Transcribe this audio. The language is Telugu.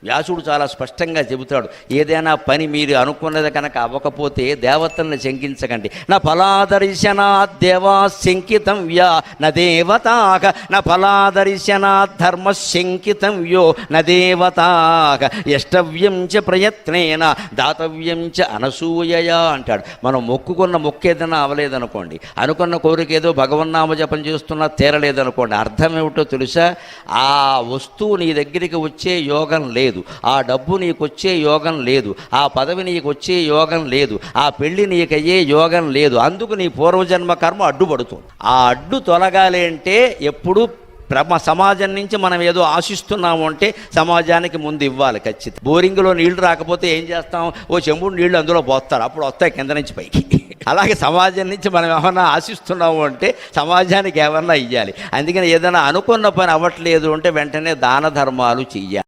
వ్యాసుడు చాలా స్పష్టంగా చెబుతాడు, ఏదైనా పని మీరు అనుకున్నది కనుక అవ్వకపోతే దేవతల్ని శంకించకండి. నా ఫలాదర్శనాత్ దేవా శంకితవ్యా న దేవతాక, నా ఫలాదర్శనాత్ ధర్మ శంకితవ్యో న దేవతాక, యష్టవ్యం చ ప్రయత్నేన దాతవ్యం చ అనసూయయా అంటాడు. మనం మొక్కుకున్న మొక్కు ఏదైనా అవ్వలేదనుకోండి, అనుకున్న కోరిక ఏదో భగవన్నామ జపం చేస్తున్నా తీరలేదనుకోండి, అర్థం ఏమిటో తెలుసా? ఆ వస్తువు నీ దగ్గరికి వచ్చే యోగం లేదు, ఆ డబ్బు నీకు వచ్చే యోగం లేదు, ఆ పదవి నీకు వచ్చే యోగం లేదు, ఆ పెళ్లి నీకయ్యే యోగం లేదు. అందుకు నీ పూర్వజన్మ కర్మ అడ్డుపడుతుంది. ఆ అడ్డు తొలగాలి అంటే ఎప్పుడు సమాజం నుంచి మనం ఏదో ఆశిస్తున్నాము అంటే సమాజానికి ముందు ఇవ్వాలి ఖచ్చితంగా. బోరింగ్లో నీళ్లు రాకపోతే ఏం చేస్తాం? ఓ చెంబుడు నీళ్లు అందులో పోస్తారు, అప్పుడు వస్తాయి కింద నుంచి పైకి. అలాగే సమాజం నుంచి మనం ఏమన్నా ఆశిస్తున్నాము అంటే సమాజానికి ఏమన్నా ఇవ్వాలి. అందుకని ఏదైనా అనుకున్న పని అవ్వట్లేదు అంటే వెంటనే దాన ధర్మాలు చెయ్యాలి.